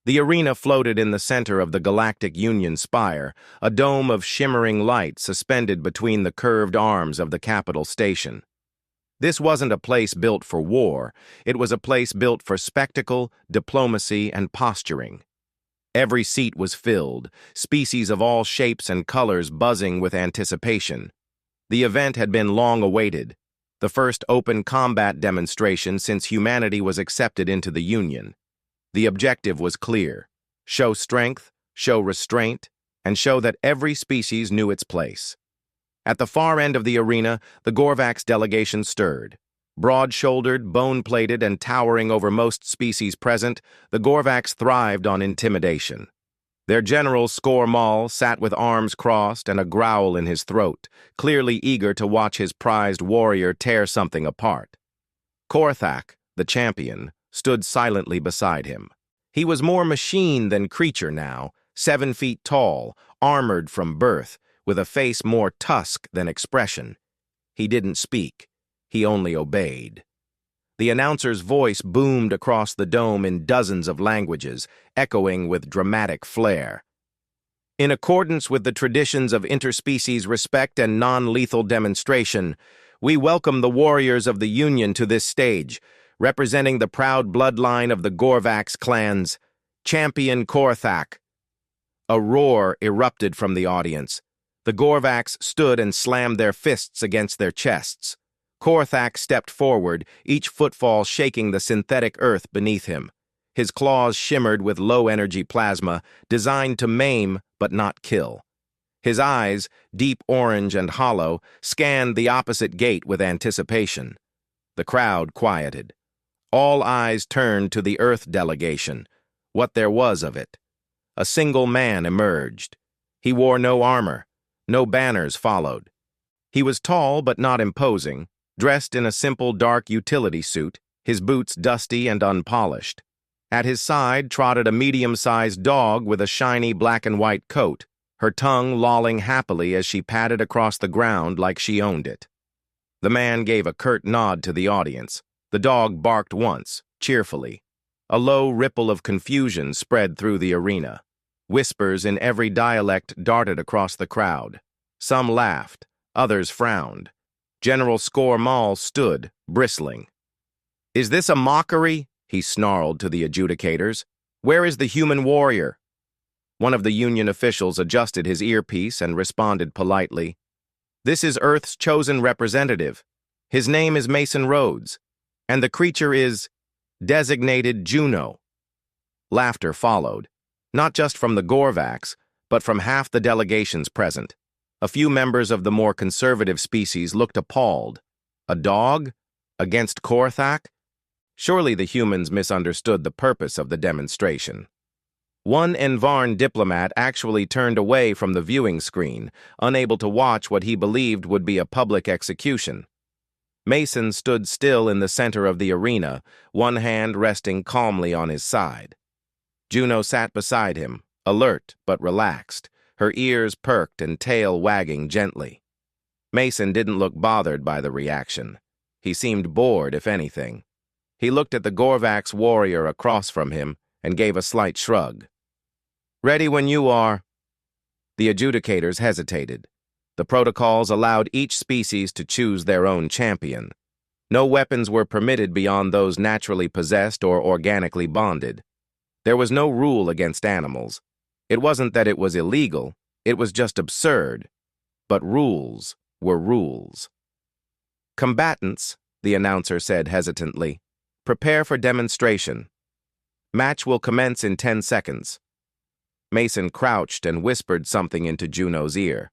The arena floated in the center of the Galactic Union spire, a dome of shimmering light suspended between the curved arms of the Capitol Station. This wasn't a place built for war, it was a place built for spectacle, diplomacy, and posturing. Every seat was filled, species of all shapes and colors buzzing with anticipation. The event had been long awaited, the first open combat demonstration since humanity was accepted into the Union. The objective was clear: show strength, show restraint, and show that every species knew its place. At the far end of the arena, the Gorvax delegation stirred. Broad-shouldered, bone-plated, and towering over most species present, the Gorvax thrived on intimidation. Their general, Skor Mal, sat with arms crossed and a growl in his throat, clearly eager to watch his prized warrior tear something apart. Korthak, the champion, stood silently beside him. He was more machine than creature now, 7 feet tall, armored from birth, with a face more tusk than expression. He didn't speak. He only obeyed. The announcer's voice boomed across the dome in dozens of languages, echoing with dramatic flair. In accordance with the traditions of interspecies respect and non-lethal demonstration, we welcome the warriors of the Union to this stage, representing the proud bloodline of the Gorvax clans, Champion Korthak. A roar erupted from the audience. The Gorvax stood and slammed their fists against their chests. Korthak stepped forward, each footfall shaking the synthetic earth beneath him. His claws shimmered with low-energy plasma, designed to maim but not kill. His eyes, deep orange and hollow, scanned the opposite gate with anticipation. The crowd quieted. All eyes turned to the Earth delegation, what there was of it. A single man emerged. He wore no armor. No banners followed. He was tall but not imposing, dressed in a simple dark utility suit, his boots dusty and unpolished. At his side trotted a medium-sized dog with a shiny black and white coat, her tongue lolling happily as she padded across the ground like she owned it. The man gave a curt nod to the audience. The dog barked once, cheerfully. A low ripple of confusion spread through the arena. Whispers in every dialect darted across the crowd. Some laughed, others frowned. General Skor Mal stood, bristling. "Is this a mockery?" he snarled to the adjudicators. "Where is the human warrior?" One of the Union officials adjusted his earpiece and responded politely. "This is Earth's chosen representative. His name is Mason Rhodes, and the creature is designated Juno." Laughter followed. Not just from the Gorvax, but from half the delegations present. A few members of the more conservative species looked appalled. A dog? Against Korthak? Surely the humans misunderstood the purpose of the demonstration. One Envarn diplomat actually turned away from the viewing screen, unable to watch what he believed would be a public execution. Mason stood still in the center of the arena, one hand resting calmly on his side. Juno sat beside him, alert but relaxed, her ears perked and tail wagging gently. Mason didn't look bothered by the reaction. He seemed bored, if anything. He looked at the Gorvax warrior across from him and gave a slight shrug. "Ready when you are." The adjudicators hesitated. The protocols allowed each species to choose their own champion. No weapons were permitted beyond those naturally possessed or organically bonded. There was no rule against animals. It wasn't that it was illegal, it was just absurd. But rules were rules. "Combatants," the announcer said hesitantly, "prepare for demonstration. Match will commence in 10 seconds. Mason crouched and whispered something into Juno's ear.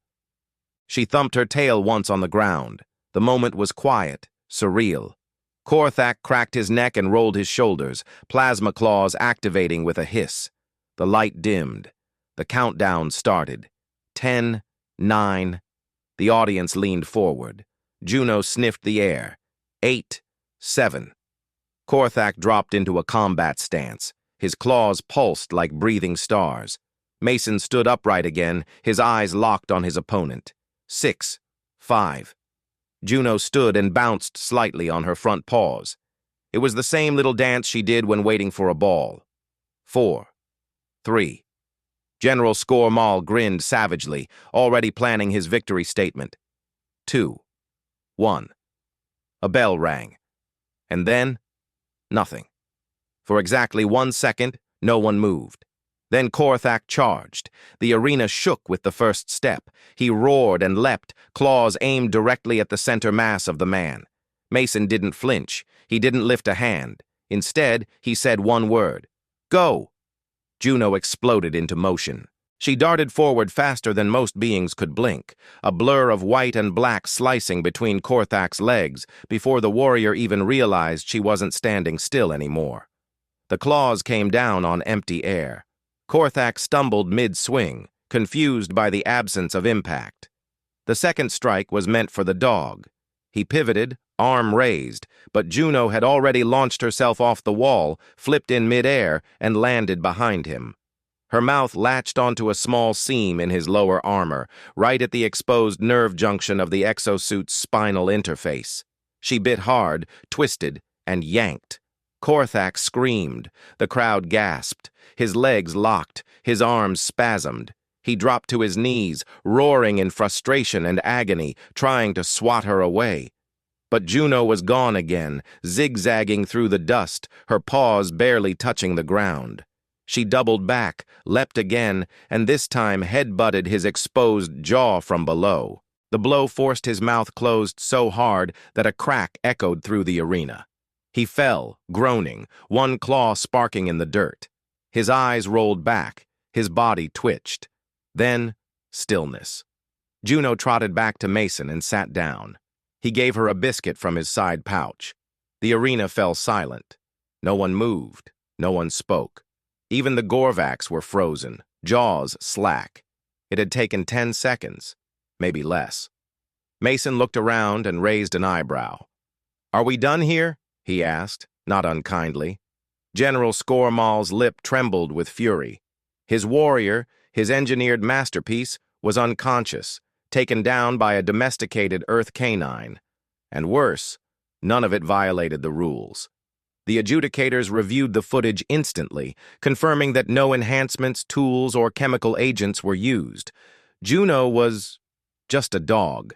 She thumped her tail once on the ground. The moment was quiet, surreal. Korthak cracked his neck and rolled his shoulders, plasma claws activating with a hiss. The light dimmed. The countdown started. 10, 9. The audience leaned forward. Juno sniffed the air. 8, 7. Korthak dropped into a combat stance. His claws pulsed like breathing stars. Mason stood upright again, his eyes locked on his opponent. 6, 5. Juno stood and bounced slightly on her front paws. It was the same little dance she did when waiting for a ball. 4, 3. General Scormal grinned savagely, already planning his victory statement. 2. 1. A bell rang. And then, nothing. For exactly 1 second, no one moved. Then Korthak charged. The arena shook with the first step. He roared and leapt, claws aimed directly at the center mass of the man. Mason didn't flinch. He didn't lift a hand. Instead, he said one word. Go! Juno exploded into motion. She darted forward faster than most beings could blink, a blur of white and black slicing between Korthak's legs before the warrior even realized she wasn't standing still anymore. The claws came down on empty air. Korthak stumbled mid-swing, confused by the absence of impact. The second strike was meant for the dog. He pivoted, arm raised, but Juno had already launched herself off the wall, flipped in midair, and landed behind him. Her mouth latched onto a small seam in his lower armor, right at the exposed nerve junction of the exosuit's spinal interface. She bit hard, twisted, and yanked. Korthak screamed. The crowd gasped. His legs locked, his arms spasmed. He dropped to his knees, roaring in frustration and agony, trying to swat her away. But Juno was gone again, zigzagging through the dust, her paws barely touching the ground. She doubled back, leapt again, and this time head-butted his exposed jaw from below. The blow forced his mouth closed so hard that a crack echoed through the arena. He fell, groaning, one claw sparking in the dirt. His eyes rolled back, his body twitched. Then, stillness. Juno trotted back to Mason and sat down. He gave her a biscuit from his side pouch. The arena fell silent. No one moved. No one spoke. Even the Gorvaks were frozen, jaws slack. It had taken 10 seconds, maybe less. Mason looked around and raised an eyebrow. "Are we done here?" he asked, not unkindly. General Scormal's lip trembled with fury. His warrior, his engineered masterpiece, was unconscious, taken down by a domesticated Earth canine. And worse, none of it violated the rules. The adjudicators reviewed the footage instantly, confirming that no enhancements, tools, or chemical agents were used. Juno was just a dog.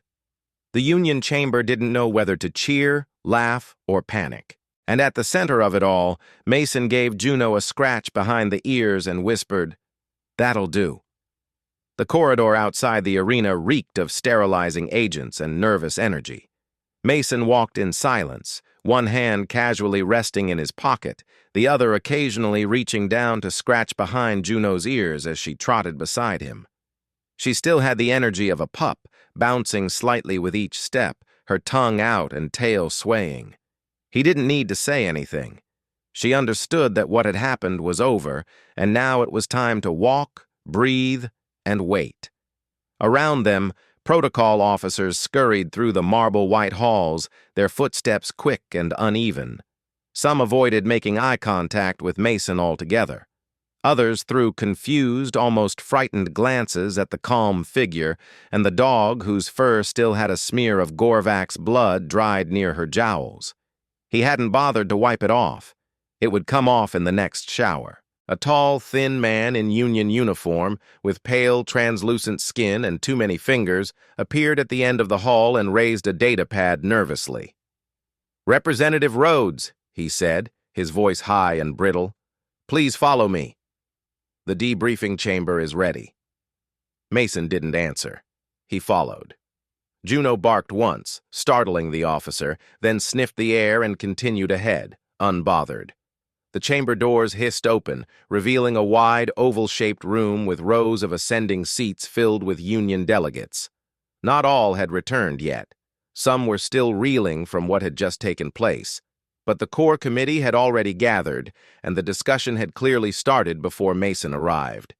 The Union Chamber didn't know whether to cheer, laugh, or panic. And at the center of it all, Mason gave Juno a scratch behind the ears and whispered, "That'll do." The corridor outside the arena reeked of sterilizing agents and nervous energy. Mason walked in silence, one hand casually resting in his pocket, the other occasionally reaching down to scratch behind Juno's ears as she trotted beside him. She still had the energy of a pup, bouncing slightly with each step, her tongue out and tail swaying. He didn't need to say anything. She understood that what had happened was over, and now it was time to walk, breathe, and wait. Around them, protocol officers scurried through the marble-white halls, their footsteps quick and uneven. Some avoided making eye contact with Mason altogether. Others threw confused, almost frightened glances at the calm figure and the dog whose fur still had a smear of Gorvak's blood dried near her jowls. He hadn't bothered to wipe it off. It would come off in the next shower. A tall, thin man in Union uniform, with pale, translucent skin and too many fingers, appeared at the end of the hall and raised a data pad nervously. "Representative Rhodes," he said, his voice high and brittle. "Please follow me. The debriefing chamber is ready." Mason didn't answer. He followed. Juno barked once, startling the officer, then sniffed the air and continued ahead, unbothered. The chamber doors hissed open, revealing a wide, oval-shaped room with rows of ascending seats filled with Union delegates. Not all had returned yet. Some were still reeling from what had just taken place. But the core committee had already gathered, and the discussion had clearly started before Mason arrived.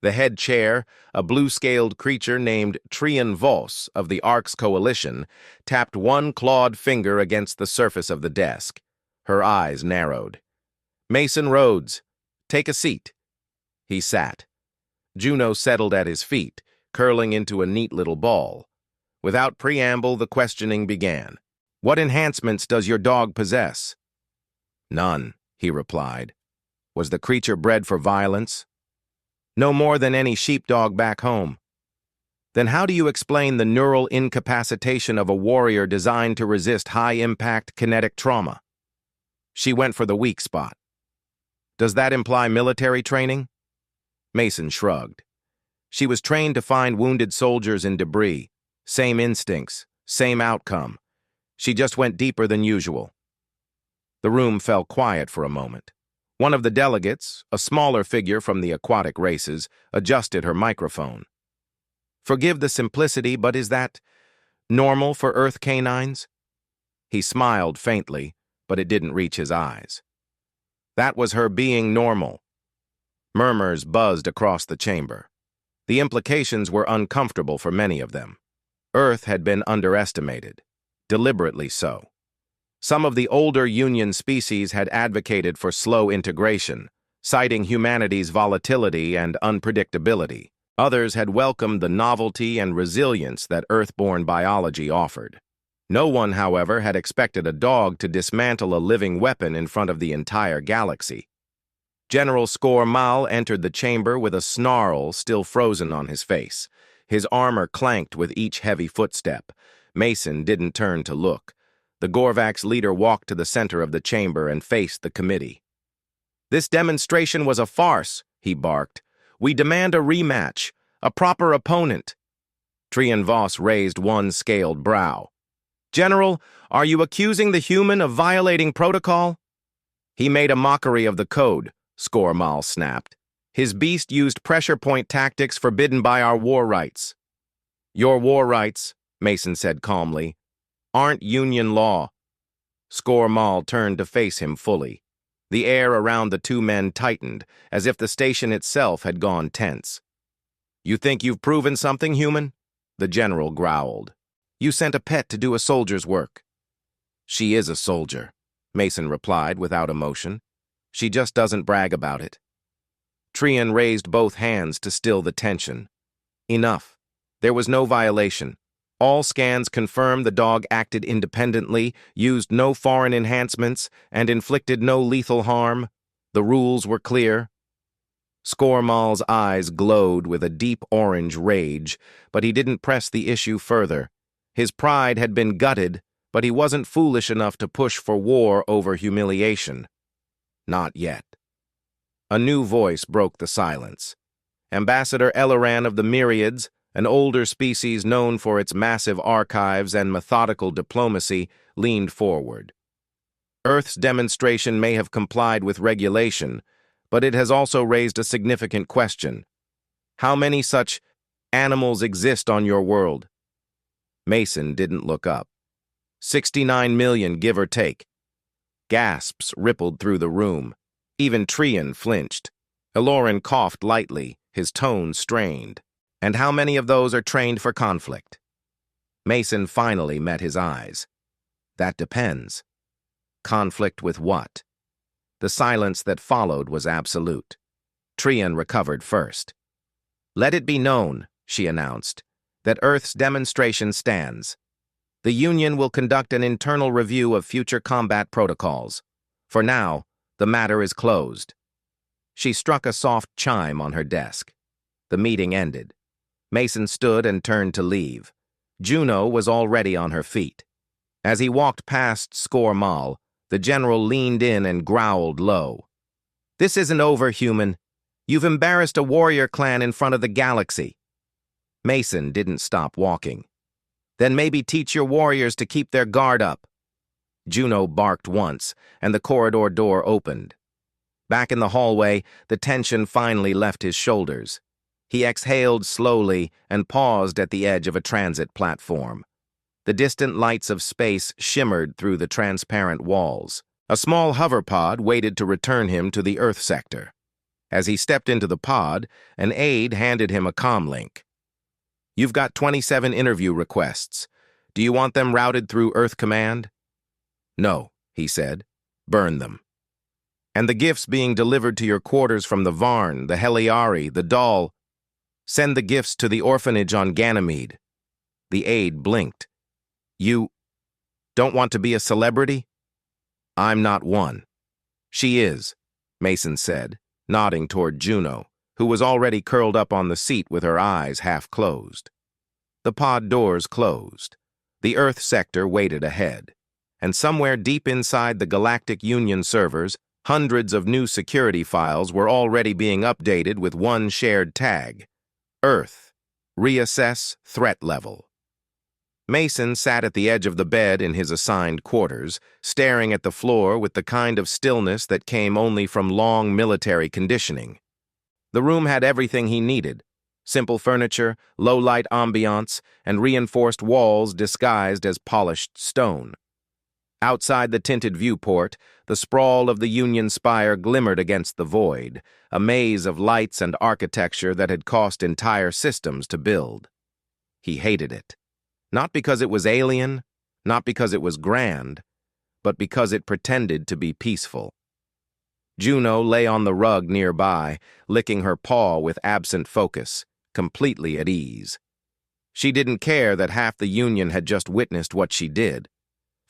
The head chair, a blue-scaled creature named Trian Vos of the Arcs Coalition, tapped one clawed finger against the surface of the desk. Her eyes narrowed. "Mason Rhodes, take a seat." He sat. Juno settled at his feet, curling into a neat little ball. Without preamble, the questioning began. "What enhancements does your dog possess?" "None," he replied. "Was the creature bred for violence?" No more than any sheepdog back home. Then how do you explain the neural incapacitation of a warrior designed to resist high-impact kinetic trauma? She went for the weak spot. Does that imply military training? Mason shrugged. She was trained to find wounded soldiers in debris. Same instincts, same outcome. She just went deeper than usual. The room fell quiet for a moment. One of the delegates, a smaller figure from the aquatic races, adjusted her microphone. Forgive the simplicity, but is that normal for Earth canines? He smiled faintly, but it didn't reach his eyes. That was her being normal. Murmurs buzzed across the chamber. The implications were uncomfortable for many of them. Earth had been underestimated, deliberately so. Some of the older Union species had advocated for slow integration, citing humanity's volatility and unpredictability. Others had welcomed the novelty and resilience that Earth-born biology offered. No one, however, had expected a dog to dismantle a living weapon in front of the entire galaxy. General Skor Mal entered the chamber with a snarl still frozen on his face. His armor clanked with each heavy footstep. Mason didn't turn to look. The Gorvax leader walked to the center of the chamber and faced the committee. "This demonstration was a farce," he barked. "We demand a rematch, a proper opponent." Trian Voss raised one scaled brow. "General, are you accusing the human of violating protocol?" "He made a mockery of the code," Skor Mal snapped. "His beast used pressure point tactics forbidden by our war rights." "Your war rights," Mason said calmly, "aren't Union law." Skor Mal turned to face him fully. The air around the two men tightened, as if the station itself had gone tense. "You think you've proven something, human?" The general growled. "You sent a pet to do a soldier's work." "She is a soldier," Mason replied without emotion. "She just doesn't brag about it." Trian raised both hands to still the tension. Enough. There was no violation. All scans confirmed the dog acted independently, used no foreign enhancements, and inflicted no lethal harm. The rules were clear. Skor Mal's eyes glowed with a deep orange rage, but he didn't press the issue further. His pride had been gutted, but he wasn't foolish enough to push for war over humiliation. Not yet. A new voice broke the silence. Ambassador Elleran of the Myriads, an older species known for its massive archives and methodical diplomacy, leaned forward. Earth's demonstration may have complied with regulation, but it has also raised a significant question. How many such animals exist on your world? Mason didn't look up. 69 million, give or take. Gasps rippled through the room. Even Trian flinched. Eloran coughed lightly, his tone strained. "And how many of those are trained for conflict?" Mason finally met his eyes. "That depends." Conflict with what? The silence that followed was absolute. Trian recovered first. "Let it be known," she announced, "that Earth's demonstration stands. The Union will conduct an internal review of future combat protocols. For now, the matter is closed." She struck a soft chime on her desk. The meeting ended. Mason stood and turned to leave. Juno was already on her feet. As he walked past Skor Mal, the general leaned in and growled low. "This isn't over, human. You've embarrassed a warrior clan in front of the galaxy." Mason didn't stop walking. "Then maybe teach your warriors to keep their guard up." Juno barked once, and the corridor door opened. Back in the hallway, the tension finally left his shoulders. He exhaled slowly and paused at the edge of a transit platform. The distant lights of space shimmered through the transparent walls. A small hoverpod waited to return him to the Earth sector. As he stepped into the pod, an aide handed him a comlink. "You've got 27 interview requests. Do you want them routed through Earth Command?" "No," he said. "Burn them." "And the gifts being delivered to your quarters from the Varn, the Heliari, the Doll, send the gifts to the orphanage on Ganymede." The aide blinked. "You don't want to be a celebrity?" "I'm not one." "She is," Mason said, nodding toward Juno, who was already curled up on the seat with her eyes half closed. The pod doors closed. The Earth sector waited ahead. And somewhere deep inside the Galactic Union servers, hundreds of new security files were already being updated with one shared tag: Earth. Reassess threat level. Mason sat at the edge of the bed in his assigned quarters, staring at the floor with the kind of stillness that came only from long military conditioning. The room had everything he needed: simple furniture, low-light ambiance, and reinforced walls disguised as polished stone. Outside the tinted viewport, the sprawl of the Union spire glimmered against the void, a maze of lights and architecture that had cost entire systems to build. He hated it. Not because it was alien, not because it was grand, but because it pretended to be peaceful. Juno lay on the rug nearby, licking her paw with absent focus, completely at ease. She didn't care that half the Union had just witnessed what she did.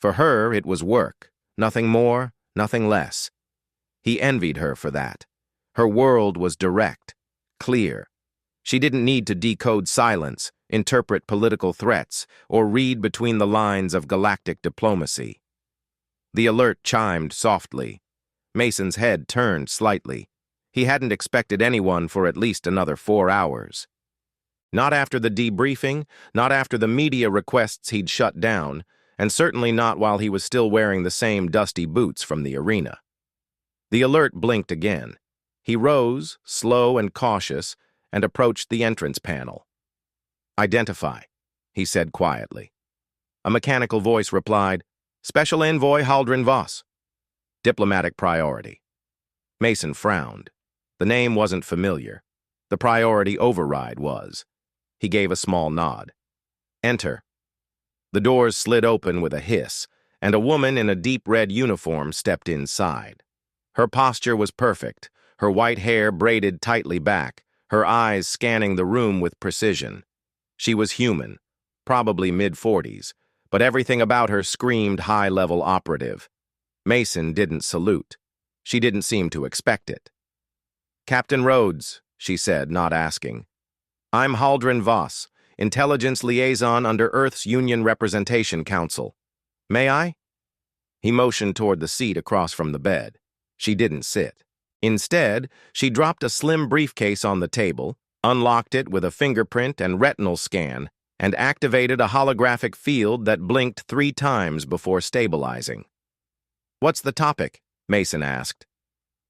For her, it was work, nothing more, nothing less. He envied her for that. Her world was direct, clear. She didn't need to decode silence, interpret political threats, or read between the lines of galactic diplomacy. The alert chimed softly. Mason's head turned slightly. He hadn't expected anyone for at least another 4 hours. Not after the debriefing, not after the media requests he'd shut down, and certainly not while he was still wearing the same dusty boots from the arena. The alert blinked again. He rose, slow and cautious, and approached the entrance panel. "Identify," he said quietly. A mechanical voice replied, "Special Envoy Haldren Voss." Diplomatic priority. Mason frowned. The name wasn't familiar. The priority override was. He gave a small nod. "Enter." The doors slid open with a hiss, and a woman in a deep red uniform stepped inside. Her posture was perfect, her white hair braided tightly back, her eyes scanning the room with precision. She was human, probably mid-40s, but everything about her screamed high-level operative. Mason didn't salute. She didn't seem to expect it. "Captain Rhodes," she said, not asking. "I'm Haldren Voss, Intelligence Liaison under Earth's Union Representation Council. May I?" He motioned toward the seat across from the bed. She didn't sit. Instead, she dropped a slim briefcase on the table, unlocked it with a fingerprint and retinal scan, and activated a holographic field that blinked 3 times before stabilizing. "What's the topic?" Mason asked.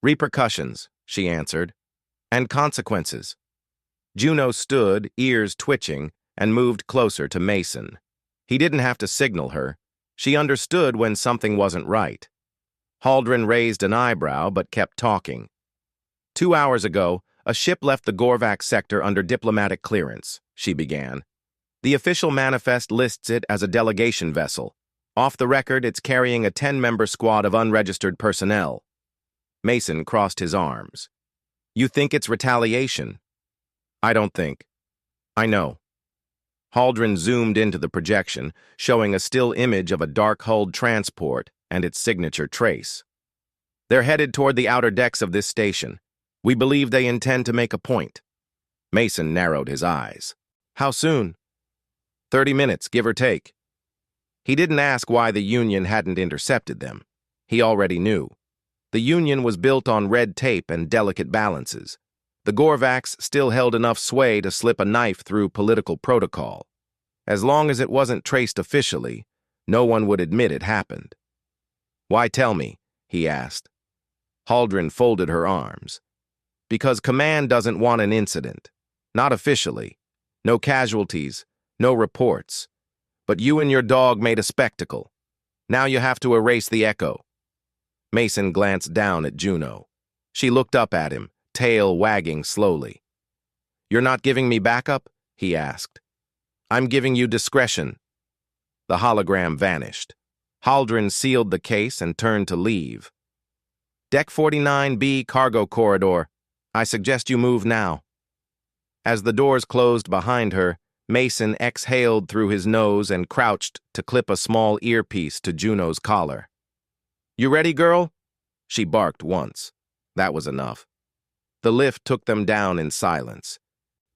"Repercussions," she answered. "And consequences." Juno stood, ears twitching, and moved closer to Mason. He didn't have to signal her. She understood when something wasn't right. Haldren raised an eyebrow but kept talking. 2 hours ago, a ship left the Gorvac sector under diplomatic clearance, she began. The official manifest lists it as a delegation vessel. Off the record, it's carrying a 10-member squad of unregistered personnel. Mason crossed his arms. "You think it's retaliation?" "I don't think. I know." Haldren zoomed into the projection, showing a still image of a dark-hulled transport and its signature trace. "They're headed toward the outer decks of this station. We believe they intend to make a point." Mason narrowed his eyes. "How soon?" 30 minutes, give or take." He didn't ask why the Union hadn't intercepted them. He already knew. The Union was built on red tape and delicate balances. The Gorvacs still held enough sway to slip a knife through political protocol. As long as it wasn't traced officially, no one would admit it happened. "Why tell me?" he asked. Haldren folded her arms. "Because Command doesn't want an incident. Not officially. No casualties, no reports. But you and your dog made a spectacle. Now you have to erase the echo." Mason glanced down at Juno. She looked up at him, tail wagging slowly. "You're not giving me backup?" he asked. "I'm giving you discretion." The hologram vanished. Haldren sealed the case and turned to leave. "Deck 49B cargo corridor. I suggest you move now." As the doors closed behind her, Mason exhaled through his nose and crouched to clip a small earpiece to Juno's collar. "You ready, girl?" She barked once. That was enough. The lift took them down in silence.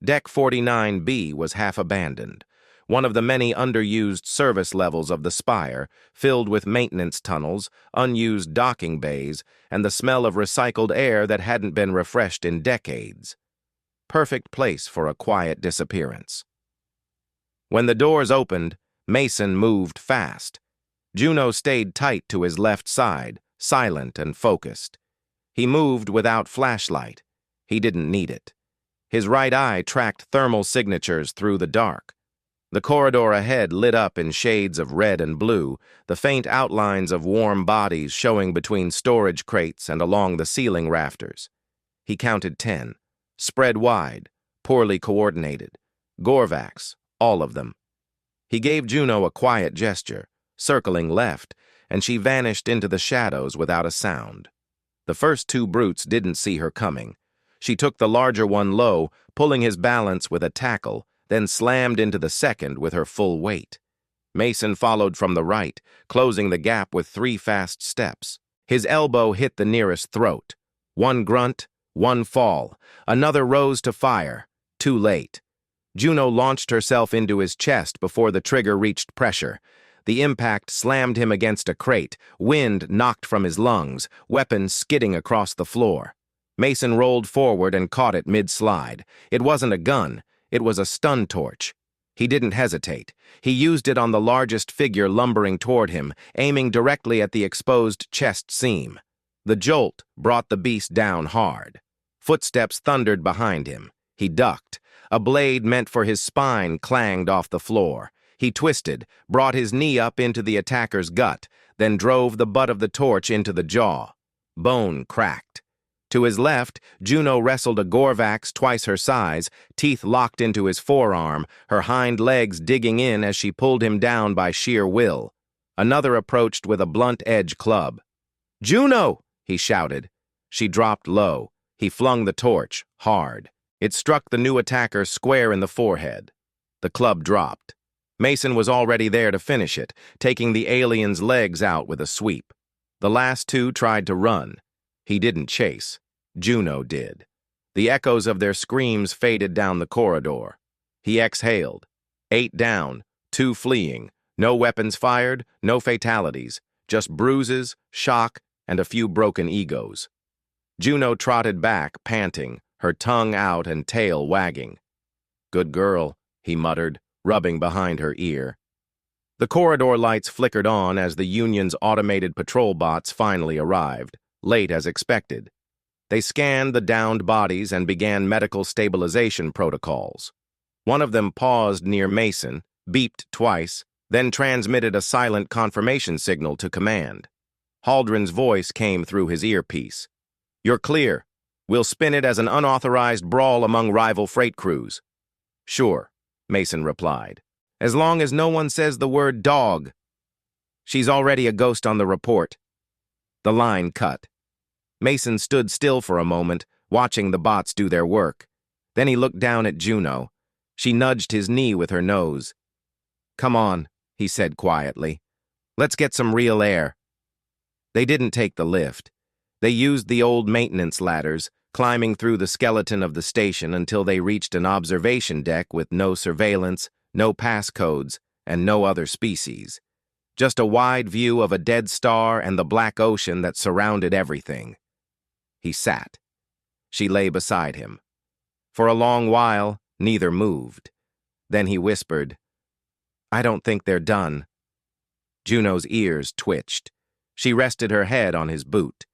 Deck 49B was half abandoned, one of the many underused service levels of the spire, filled with maintenance tunnels, unused docking bays, and the smell of recycled air that hadn't been refreshed in decades. Perfect place for a quiet disappearance. When the doors opened, Mason moved fast. Juno stayed tight to his left side, silent and focused. He moved without flashlight. He didn't need it. His right eye tracked thermal signatures through the dark. The corridor ahead lit up in shades of red and blue, the faint outlines of warm bodies showing between storage crates and along the ceiling rafters. He counted 10, spread wide, poorly coordinated. Gorvax, all of them. He gave Juno a quiet gesture, circling left, and she vanished into the shadows without a sound. The first two brutes didn't see her coming. She took the larger one low, pulling his balance with a tackle, then slammed into the second with her full weight. Mason followed from the right, closing the gap with 3 fast steps. His elbow hit the nearest throat. One grunt, one fall. Another rose to fire. Too late. Juno launched herself into his chest before the trigger reached pressure. The impact slammed him against a crate, wind knocked from his lungs, weapon skidding across the floor. Mason rolled forward and caught it mid-slide. It wasn't a gun. It was a stun torch. He didn't hesitate. He used it on the largest figure lumbering toward him, aiming directly at the exposed chest seam. The jolt brought the beast down hard. Footsteps thundered behind him. He ducked. A blade meant for his spine clanged off the floor. He twisted, brought his knee up into the attacker's gut, then drove the butt of the torch into the jaw. Bone cracked. To his left, Juno wrestled a Gorvax twice her size, teeth locked into his forearm, her hind legs digging in as she pulled him down by sheer will. Another approached with a blunt-edge club. "Juno!" he shouted. She dropped low. He flung the torch, hard. It struck the new attacker square in the forehead. The club dropped. Mason was already there to finish it, taking the alien's legs out with a sweep. The last two tried to run. He didn't chase. Juno did. The echoes of their screams faded down the corridor. He exhaled. 8 down, 2 fleeing. No weapons fired, no fatalities. Just bruises, shock, and a few broken egos. Juno trotted back, panting, her tongue out and tail wagging. "Good girl," he muttered, rubbing behind her ear. The corridor lights flickered on as the Union's automated patrol bots finally arrived, late as expected. They scanned the downed bodies and began medical stabilization protocols. One of them paused near Mason, beeped twice, then transmitted a silent confirmation signal to command. Haldren's voice came through his earpiece. "You're clear. We'll spin it as an unauthorized brawl among rival freight crews." "Sure," Mason replied. "As long as no one says the word dog." "She's already a ghost on the report." The line cut. Mason stood still for a moment, watching the bots do their work. Then he looked down at Juno. She nudged his knee with her nose. "Come on," he said quietly. "Let's get some real air." They didn't take the lift. They used the old maintenance ladders, climbing through the skeleton of the station until they reached an observation deck with no surveillance, no passcodes, and no other species. Just a wide view of a dead star and the black ocean that surrounded everything. He sat. She lay beside him. For a long while, neither moved. Then he whispered, "I don't think they're done." Juno's ears twitched. She rested her head on his boot.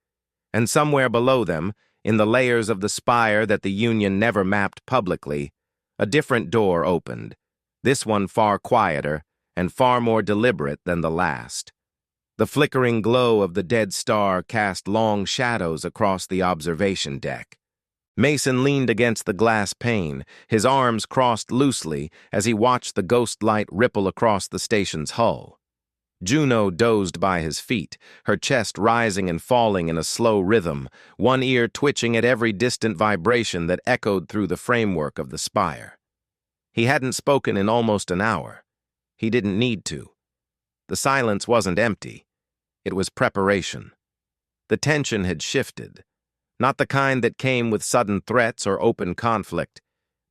And somewhere below them, in the layers of the spire that the Union never mapped publicly, a different door opened, this one far quieter and far more deliberate than the last. The flickering glow of the dead star cast long shadows across the observation deck. Mason leaned against the glass pane, his arms crossed loosely as he watched the ghost light ripple across the station's hull. Juno dozed by his feet, her chest rising and falling in a slow rhythm, one ear twitching at every distant vibration that echoed through the framework of the spire. He hadn't spoken in almost an hour. He didn't need to. The silence wasn't empty. It was preparation. The tension had shifted. Not the kind that came with sudden threats or open conflict,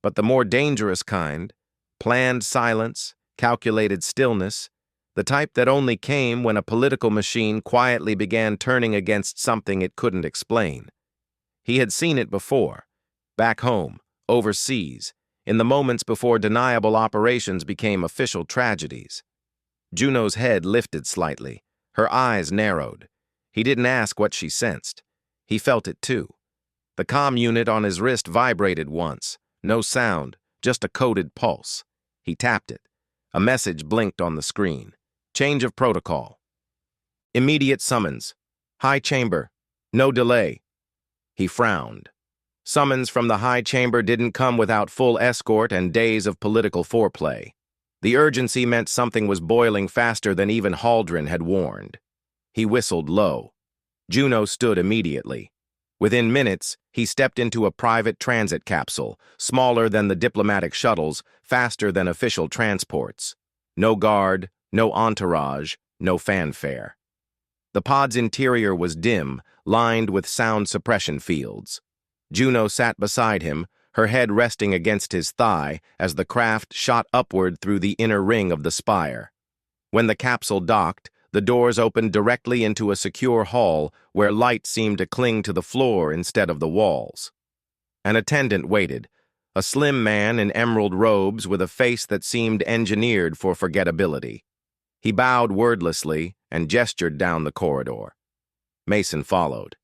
but the more dangerous kind, planned silence, calculated stillness, the type that only came when a political machine quietly began turning against something it couldn't explain. He had seen it before, back home, overseas, in the moments before deniable operations became official tragedies. Juno's head lifted slightly, her eyes narrowed. He didn't ask what she sensed. He felt it too. The comm unit on his wrist vibrated once. No sound, just a coded pulse. He tapped it. A message blinked on the screen. Change of protocol. Immediate summons. High chamber. No delay. He frowned. Summons from the high chamber didn't come without full escort and days of political foreplay. The urgency meant something was boiling faster than even Haldren had warned. He whistled low. Juno stood immediately. Within minutes, he stepped into a private transit capsule, smaller than the diplomatic shuttles, faster than official transports. No guard, no entourage, no fanfare. The pod's interior was dim, lined with sound suppression fields. Juno sat beside him, her head resting against his thigh as the craft shot upward through the inner ring of the spire. When the capsule docked, the doors opened directly into a secure hall where light seemed to cling to the floor instead of the walls. An attendant waited, a slim man in emerald robes with a face that seemed engineered for forgettability. He bowed wordlessly and gestured down the corridor. Mason followed.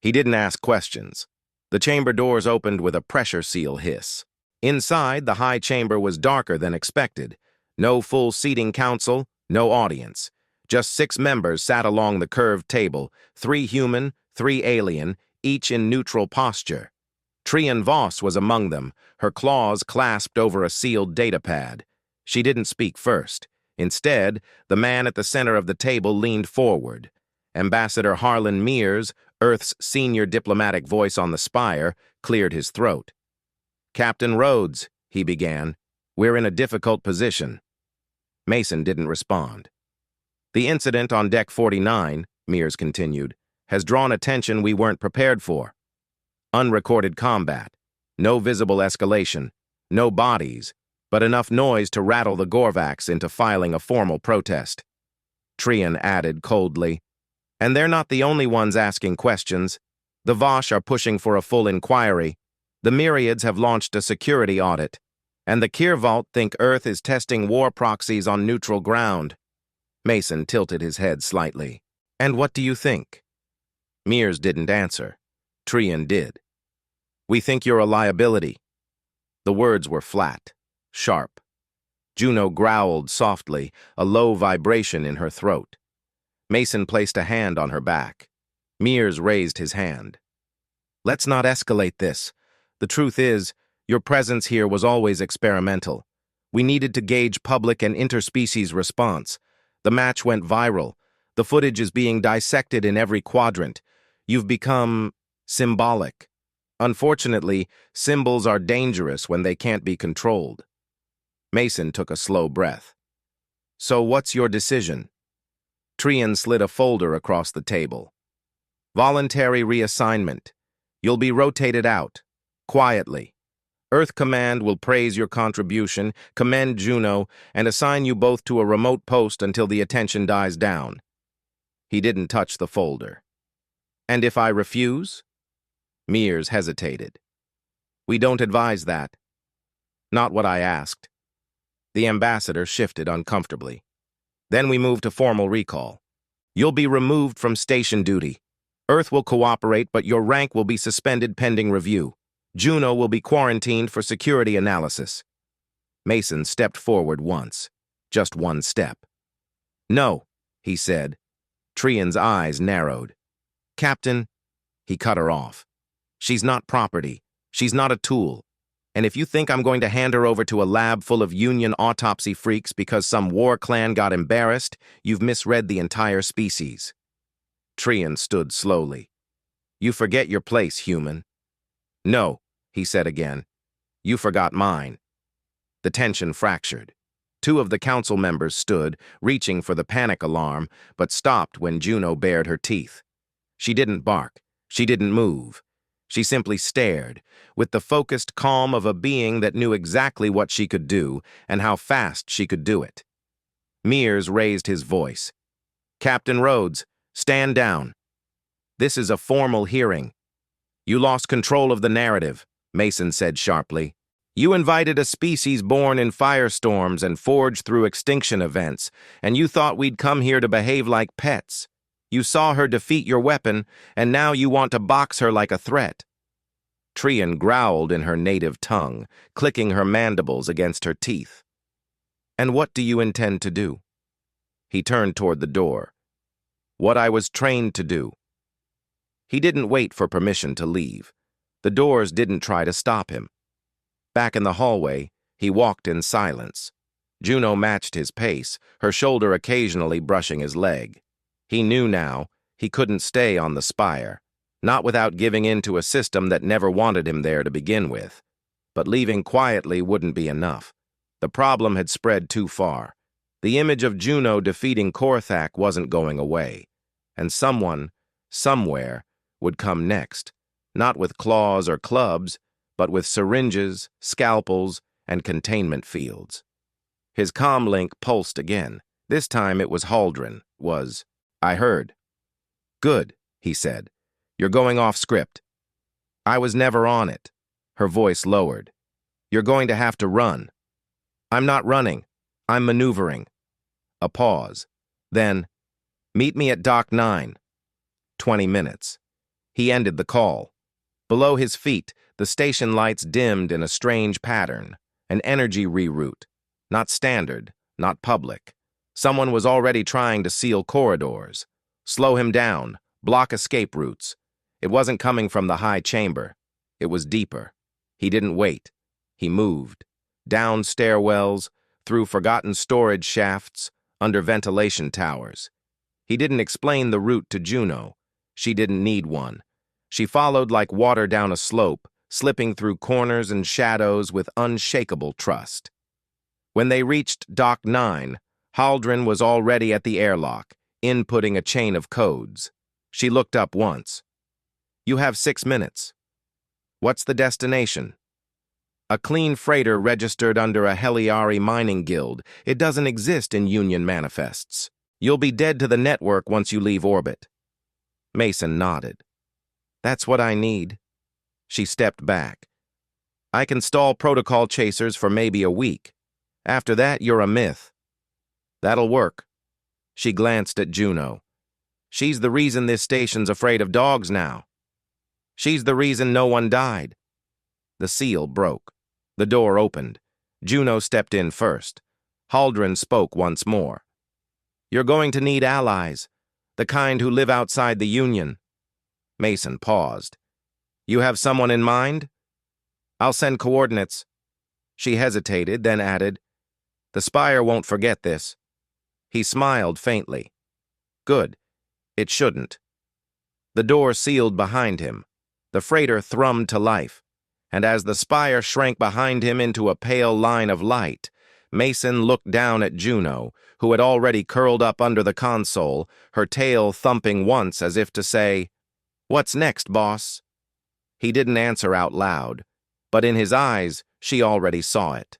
He didn't ask questions. The chamber doors opened with a pressure seal hiss. Inside, the high chamber was darker than expected. No full seating council, no audience. Just 6 members sat along the curved table, 3 human, 3 alien, each in neutral posture. Trian Voss was among them, her claws clasped over a sealed datapad. She didn't speak first. Instead, the man at the center of the table leaned forward. Ambassador Harlan Mears, Earth's senior diplomatic voice on the spire, cleared his throat. "Captain Rhodes," he began, "we're in a difficult position." Mason didn't respond. "The incident on Deck 49, Mears continued, has drawn attention we weren't prepared for. Unrecorded combat, no visible escalation, no bodies, but enough noise to rattle the Gorvax into filing a formal protest." Trian added coldly, "And they're not the only ones asking questions. The Vosh are pushing for a full inquiry. The Myriads have launched a security audit. And the Kirvault think Earth is testing war proxies on neutral ground." Mason tilted his head slightly. "And what do you think?" Mears didn't answer. Trian did. "We think you're a liability." The words were flat, sharp. Juno growled softly, a low vibration in her throat. Mason placed a hand on her back. Mears raised his hand. "Let's not escalate this. The truth is, your presence here was always experimental. We needed to gauge public and interspecies response. The match went viral. The footage is being dissected in every quadrant. You've become symbolic. Unfortunately, symbols are dangerous when they can't be controlled." Mason took a slow breath. "So what's your decision?" Trian slid a folder across the table. "Voluntary reassignment. You'll be rotated out, quietly. Earth Command will praise your contribution, commend Juno, and assign you both to a remote post until the attention dies down." He didn't touch the folder. "And if I refuse?" Mears hesitated. "We don't advise that." "Not what I asked." The ambassador shifted uncomfortably. "Then we move to formal recall. You'll be removed from station duty. Earth will cooperate, but your rank will be suspended pending review. Juno will be quarantined for security analysis." Mason stepped forward once. Just one step. "No," he said. Trian's eyes narrowed. "Captain," he cut her off. "She's not property. She's not a tool. And if you think I'm going to hand her over to a lab full of Union autopsy freaks because some war clan got embarrassed, you've misread the entire species." Trian stood slowly. "You forget your place, human." "No," he said again. "You forgot mine." The tension fractured. 2 of the council members stood, reaching for the panic alarm, but stopped when Juno bared her teeth. She didn't bark. She didn't move. She simply stared, with the focused calm of a being that knew exactly what she could do and how fast she could do it. Mears raised his voice. "Captain Rhodes, stand down. This is a formal hearing." "You lost control of the narrative," Mason said sharply. "You invited a species born in firestorms and forged through extinction events, and you thought we'd come here to behave like pets. You saw her defeat your weapon, and now you want to box her like a threat." Trian growled in her native tongue, clicking her mandibles against her teeth. "And what do you intend to do?" He turned toward the door. "What I was trained to do." He didn't wait for permission to leave. The doors didn't try to stop him. Back in the hallway, he walked in silence. Juno matched his pace, her shoulder occasionally brushing his leg. He knew now he couldn't stay on the spire, not without giving in to a system that never wanted him there to begin with. But leaving quietly wouldn't be enough. The problem had spread too far. The image of Juno defeating Korthak wasn't going away. And someone, somewhere, would come next, not with claws or clubs, but with syringes, scalpels, and containment fields. His comlink pulsed again. This time it was Haldren. "I heard." "Good," he said. "You're going off script." "I was never on it." Her voice lowered. "You're going to have to run." "I'm not running. I'm maneuvering." A pause. Then, "Meet me at Dock 9. 20 minutes. He ended the call. Below his feet, the station lights dimmed in a strange pattern, an energy reroute. Not standard, not public. Someone was already trying to seal corridors, slow him down, block escape routes. It wasn't coming from the high chamber. It was deeper. He didn't wait. He moved. Down stairwells, through forgotten storage shafts, under ventilation towers. He didn't explain the route to Juno. She didn't need one. She followed like water down a slope, slipping through corners and shadows with unshakable trust. When they reached Dock 9, Haldren was already at the airlock, inputting a chain of codes. She looked up once. "You have 6 minutes." "What's the destination?" "A clean freighter registered under a Heliari mining guild. It doesn't exist in Union manifests. You'll be dead to the network once you leave orbit." Mason nodded. "That's what I need." She stepped back. "I can stall protocol chasers for maybe a week. After that, you're a myth." "That'll work." She glanced at Juno. "She's the reason this station's afraid of dogs now. She's the reason no one died." The seal broke. The door opened. Juno stepped in first. Haldren spoke once more. "You're going to need allies, the kind who live outside the Union." Mason paused. "You have someone in mind?" "I'll send coordinates." She hesitated, then added, "The Spire won't forget this." He smiled faintly. "Good. It shouldn't." The door sealed behind him. The freighter thrummed to life, and as the Spire shrank behind him into a pale line of light, Mason looked down at Juno, who had already curled up under the console, her tail thumping once as if to say, "What's next, boss?" He didn't answer out loud, but in his eyes, she already saw it.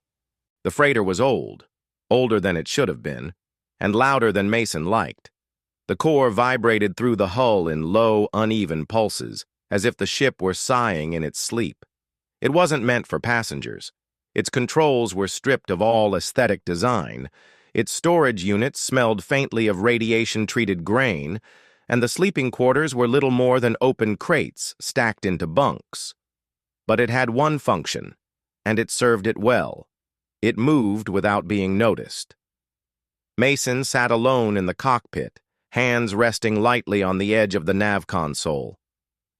The freighter was old, older than it should have been, and louder than Mason liked. The core vibrated through the hull in low, uneven pulses, as if the ship were sighing in its sleep. It wasn't meant for passengers. Its controls were stripped of all aesthetic design. Its storage units smelled faintly of radiation-treated grain, and the sleeping quarters were little more than open crates stacked into bunks. But it had one function, and it served it well. It moved without being noticed. Mason sat alone in the cockpit, hands resting lightly on the edge of the nav console.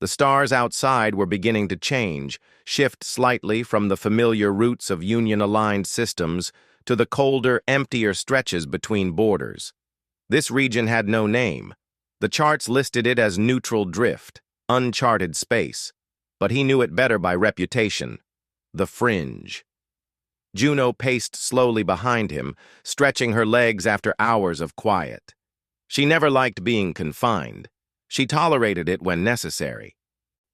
The stars outside were beginning to change, shift slightly from the familiar routes of Union-aligned systems to the colder, emptier stretches between borders. This region had no name. The charts listed it as neutral drift, uncharted space, but he knew it better by reputation: the fringe. Juno paced slowly behind him, stretching her legs after hours of quiet. She never liked being confined. She tolerated it when necessary.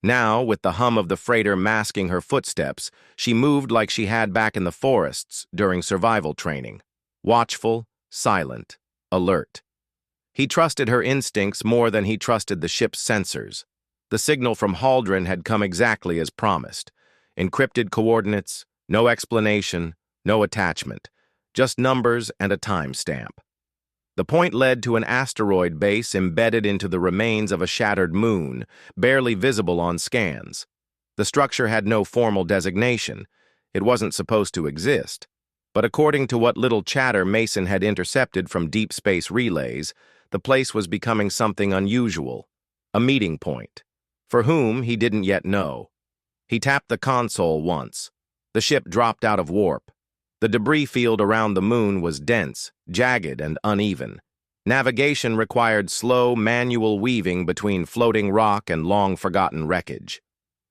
Now, with the hum of the freighter masking her footsteps, she moved like she had back in the forests during survival training. Watchful, silent, alert. He trusted her instincts more than he trusted the ship's sensors. The signal from Haldren had come exactly as promised. Encrypted coordinates, no explanation, no attachment, just numbers and a timestamp. The point led to an asteroid base embedded into the remains of a shattered moon, barely visible on scans. The structure had no formal designation. It wasn't supposed to exist. But according to what little chatter Mason had intercepted from deep space relays, the place was becoming something unusual, a meeting point. For whom, he didn't yet know. He tapped the console once. The ship dropped out of warp. The debris field around the moon was dense, jagged, and uneven. Navigation required slow, manual weaving between floating rock and long-forgotten wreckage.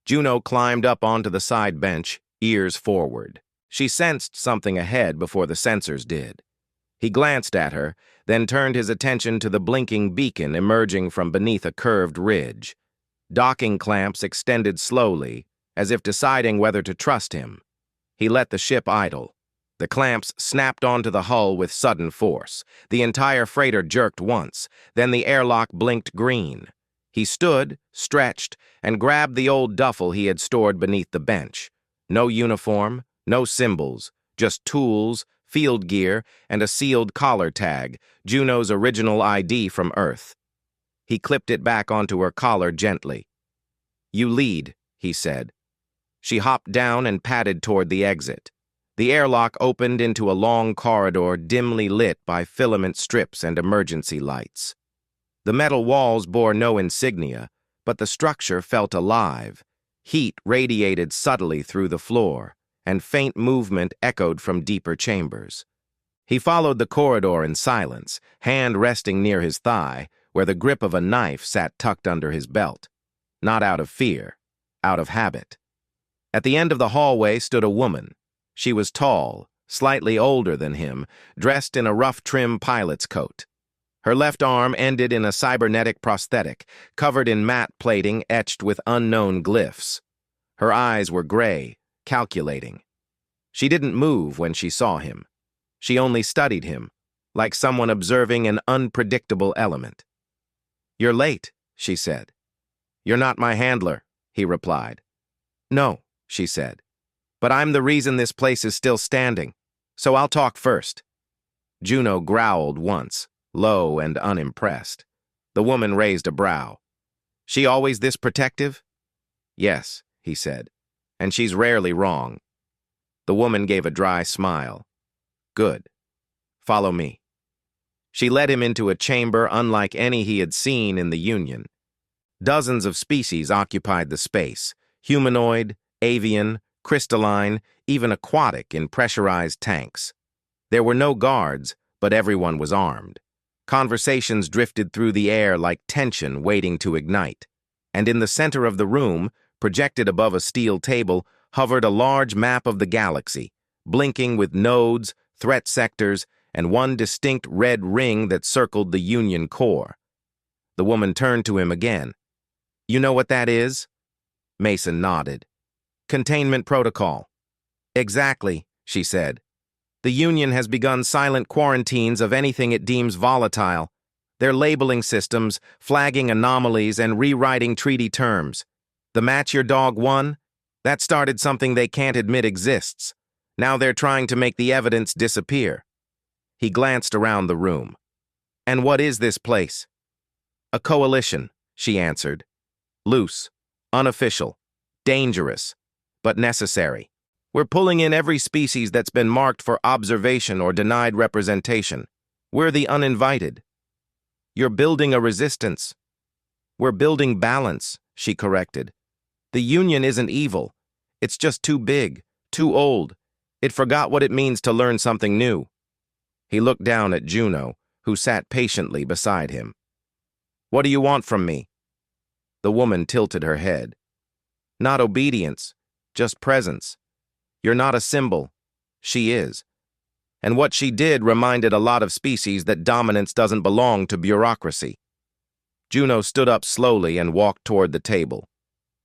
Juno climbed up onto the side bench, ears forward. She sensed something ahead before the sensors did. He glanced at her, then turned his attention to the blinking beacon emerging from beneath a curved ridge. Docking clamps extended slowly, as if deciding whether to trust him. He let the ship idle. The clamps snapped onto the hull with sudden force. The entire freighter jerked once, then the airlock blinked green. He stood, stretched, and grabbed the old duffel he had stored beneath the bench. No uniform, no symbols, just tools, field gear, and a sealed collar tag, Juno's original ID from Earth. He clipped it back onto her collar gently. "You lead," he said. She hopped down and padded toward the exit. The airlock opened into a long corridor dimly lit by filament strips and emergency lights. The metal walls bore no insignia, but the structure felt alive. Heat radiated subtly through the floor, and faint movement echoed from deeper chambers. He followed the corridor in silence, hand resting near his thigh, where the grip of a knife sat tucked under his belt. Not out of fear, out of habit. At the end of the hallway stood a woman. She was tall, slightly older than him, dressed in a rough trim pilot's coat. Her left arm ended in a cybernetic prosthetic, covered in matte plating etched with unknown glyphs. Her eyes were gray, calculating. She didn't move when she saw him. She only studied him, like someone observing an unpredictable element. "You're late," she said. "You're not my handler," he replied. "No," she said. "But I'm the reason this place is still standing, so I'll talk first." Juno growled once, low and unimpressed. The woman raised a brow. "She always this protective?" "Yes," he said, "and she's rarely wrong." The woman gave a dry smile. "Good. Follow me." She led him into a chamber unlike any he had seen in the Union. Dozens of species occupied the space, humanoid, avian, crystalline, even aquatic in pressurized tanks. There were no guards, but everyone was armed. Conversations drifted through the air like tension waiting to ignite. And in the center of the room, projected above a steel table, hovered a large map of the galaxy, blinking with nodes, threat sectors, and one distinct red ring that circled the Union core. The woman turned to him again. "You know what that is?" Mason nodded. "Containment protocol." "Exactly," she said. "The Union has begun silent quarantines of anything it deems volatile. They're labeling systems, flagging anomalies, and rewriting treaty terms. The match your dog won? That started something they can't admit exists. Now they're trying to make the evidence disappear." He glanced around the room. "And what is this place?" "A coalition," she answered. "Loose, unofficial, dangerous, but necessary. We're pulling in every species that's been marked for observation or denied representation. We're the uninvited." "You're building a resistance." "We're building balance," she corrected. "The Union isn't evil. It's just too big, too old. It forgot what it means to learn something new." He looked down at Juno, who sat patiently beside him. "What do you want from me?" The woman tilted her head. "Not obedience, just presence. You're not a symbol. She is. And what she did reminded a lot of species that dominance doesn't belong to bureaucracy." Juno stood up slowly and walked toward the table.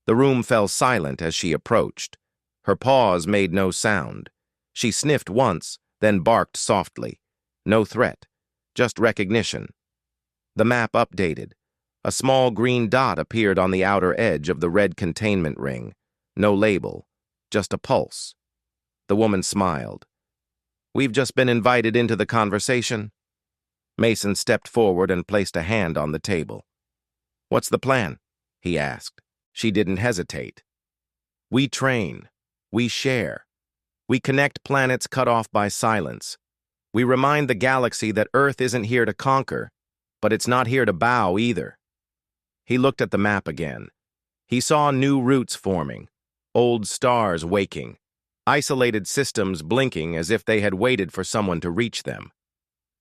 The room fell silent as she approached. Her paws made no sound. She sniffed once, then barked softly. No threat, just recognition. The map updated. A small green dot appeared on the outer edge of the red containment ring. No label, just a pulse. The woman smiled. "We've just been invited into the conversation." Mason stepped forward and placed a hand on the table. "What's the plan?" he asked. She didn't hesitate. "We train. We share. We connect planets cut off by silence. We remind the galaxy that Earth isn't here to conquer, but it's not here to bow either." He looked at the map again. He saw new routes forming, old stars waking, isolated systems blinking as if they had waited for someone to reach them.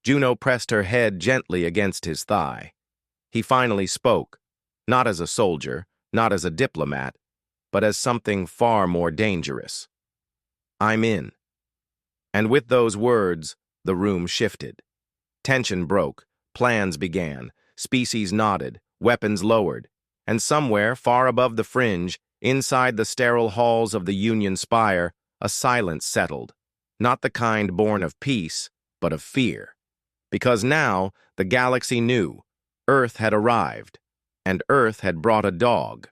Juno pressed her head gently against his thigh. He finally spoke, not as a soldier, not as a diplomat, but as something far more dangerous. "I'm in." And with those words, the room shifted. Tension broke, plans began, species nodded, weapons lowered, and somewhere far above the fringe, inside the sterile halls of the Union Spire, a silence settled, not the kind born of peace, but of fear. Because now the galaxy knew Earth had arrived, and Earth had brought a dog.